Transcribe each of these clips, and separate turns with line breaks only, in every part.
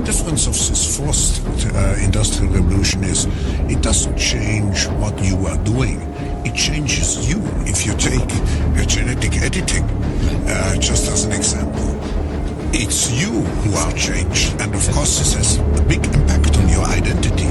The difference of this fourth industrial revolution is it doesn't change what you are doing. It changes you. If you take genetic editing, just as an example, it's you who are changed. And of course, this has a big impact on your identity.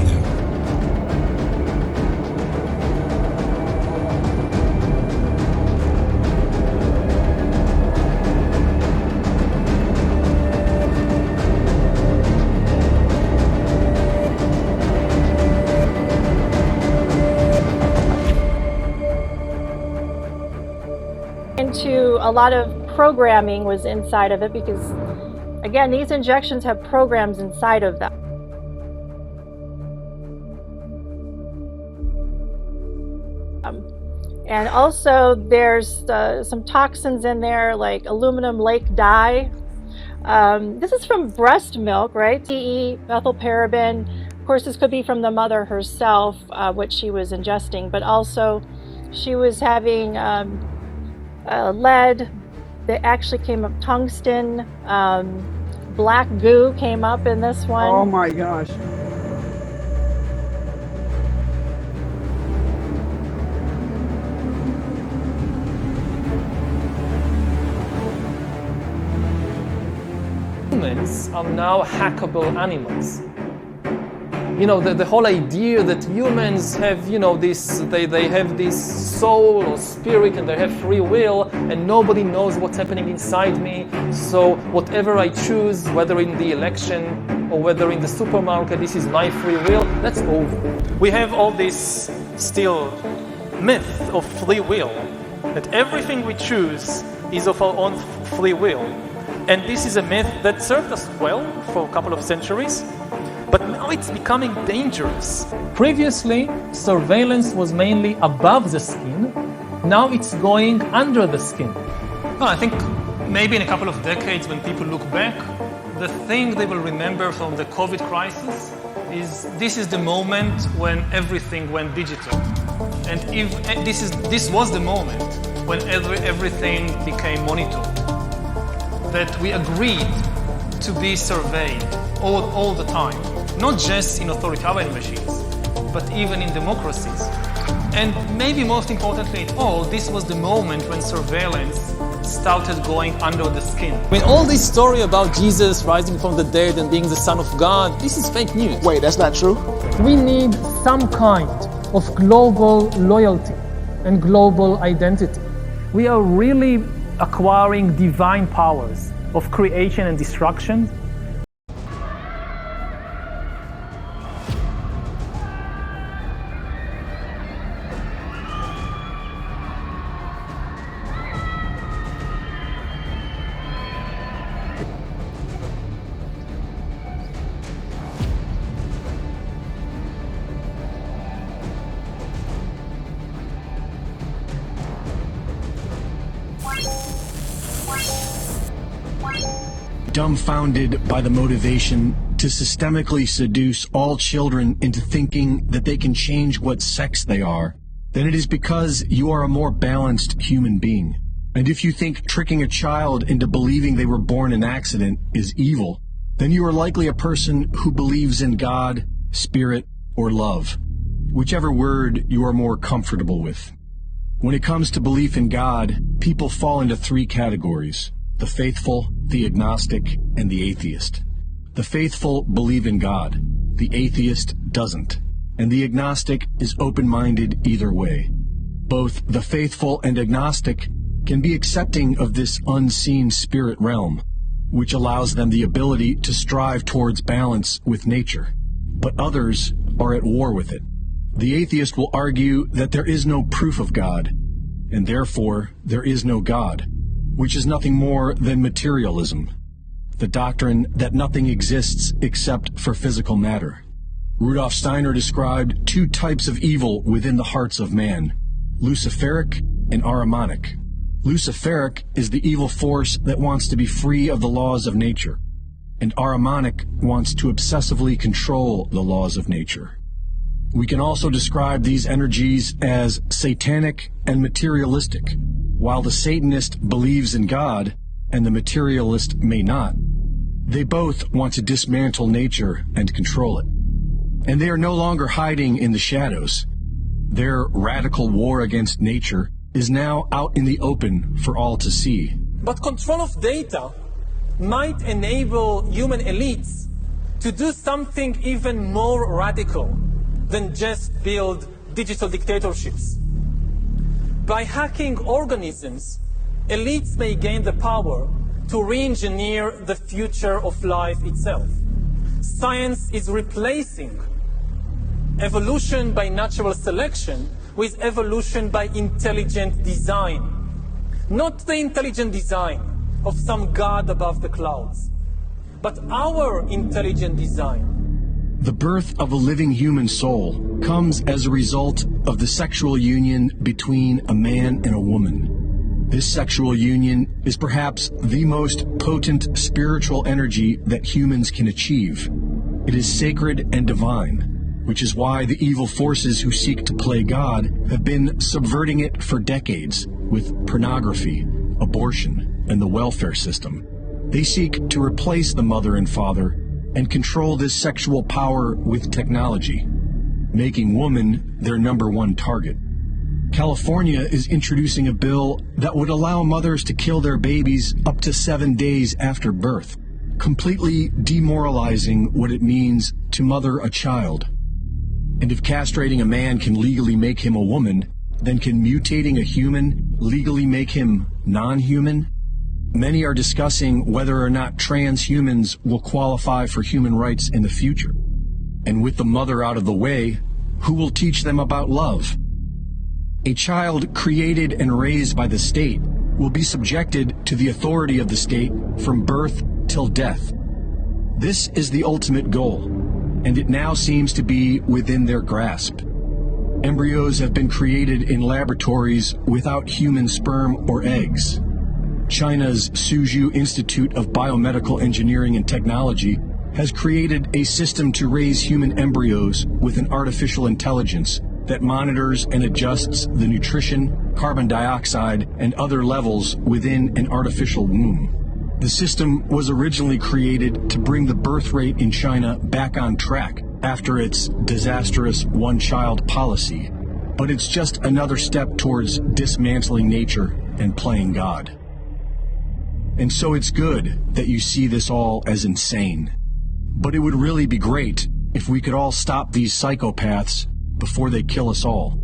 Into a lot of programming was inside of it because, again, these injections have programs inside of them. And also there's some toxins in there like aluminum lake dye. This is from breast milk, right? TE, methylparaben. Of course, this could be from the mother herself, what she was ingesting, but also she was having lead that actually came up, tungsten, black goo came up in this one.
Oh my gosh.
Humans are now hackable animals. You know, the whole idea that humans have, you know, they have this soul or spirit and they have free will and nobody knows what's happening inside me. So whatever I choose, whether in the election or whether in the supermarket, this is my free will, that's over. We have all this still myth of free will, that everything we choose is of our own free will. And this is a myth that served us well for a couple of centuries. But now it's becoming dangerous. Previously, surveillance was mainly above the skin. Now it's going under the skin. Well, I think maybe in a couple of decades when people look back, the thing they will remember from the COVID crisis is this is the moment when everything went digital. And if this was the moment when everything became monitored. That we agreed to be surveyed all the time. Not just in authoritarian regimes, but even in democracies. And maybe most importantly of all, this was the moment when surveillance started going under the skin. I mean, all this story about Jesus rising from the dead and being the Son of God, this is fake news.
Wait, that's not true?
We need some kind of global loyalty and global identity. We are really acquiring divine powers of creation and destruction.
Dumbfounded by the motivation to systemically seduce all children into thinking that they can change what sex they are, then it is because you are a more balanced human being. And if you think tricking a child into believing they were born an accident is evil, then you are likely a person who believes in God, spirit, or love, whichever word you are more comfortable with. When it comes to belief in God, people fall into three categories: the faithful, the agnostic, and the atheist. The faithful believe in God. The atheist doesn't. And the agnostic is open-minded either way. Both the faithful and agnostic can be accepting of this unseen spirit realm, which allows them the ability to strive towards balance with nature. But others are at war with it. The atheist will argue that there is no proof of God, and therefore there is no God, which is nothing more than materialism, the doctrine that nothing exists except for physical matter. Rudolf Steiner described two types of evil within the hearts of man: Luciferic and Ahrimanic. Luciferic is the evil force that wants to be free of the laws of nature, and Ahrimanic wants to obsessively control the laws of nature. We can also describe these energies as satanic and materialistic. While the Satanist believes in God, and the materialist may not, They both want to dismantle nature and control it. And they are no longer hiding in the shadows. Their radical war against nature is now out in the open for all to see.
But control of data might enable human elites to do something even more radical than just build digital dictatorships. By hacking organisms, elites may gain the power to re-engineer the future of life itself. Science is replacing evolution by natural selection with evolution by intelligent design. Not the intelligent design of some god above the clouds, but our intelligent design.
The birth of a living human soul comes as a result of the sexual union between a man and a woman. This sexual union is perhaps the most potent spiritual energy that humans can achieve. It is sacred and divine, which is why the evil forces who seek to play God have been subverting it for decades with pornography, abortion, and the welfare system. They seek to replace the mother and father and control this sexual power with technology, making woman their number one target. California is introducing a bill that would allow mothers to kill their babies up to 7 days after birth, completely demoralizing what it means to mother a child. And if castrating a man can legally make him a woman, then can mutating a human legally make him non-human? Many are discussing whether or not transhumans will qualify for human rights in the future. And with the mother out of the way, who will teach them about love? A child created and raised by the state will be subjected to the authority of the state from birth till death. This is the ultimate goal, and it now seems to be within their grasp. Embryos have been created in laboratories without human sperm or eggs. China's Suzhou Institute of Biomedical Engineering and Technology has created a system to raise human embryos with an artificial intelligence that monitors and adjusts the nutrition, carbon dioxide, and other levels within an artificial womb. The system was originally created to bring the birth rate in China back on track after its disastrous one-child policy, but it's just another step towards dismantling nature and playing God. And so it's good that you see this all as insane. But it would really be great if we could all stop these psychopaths before they kill us all.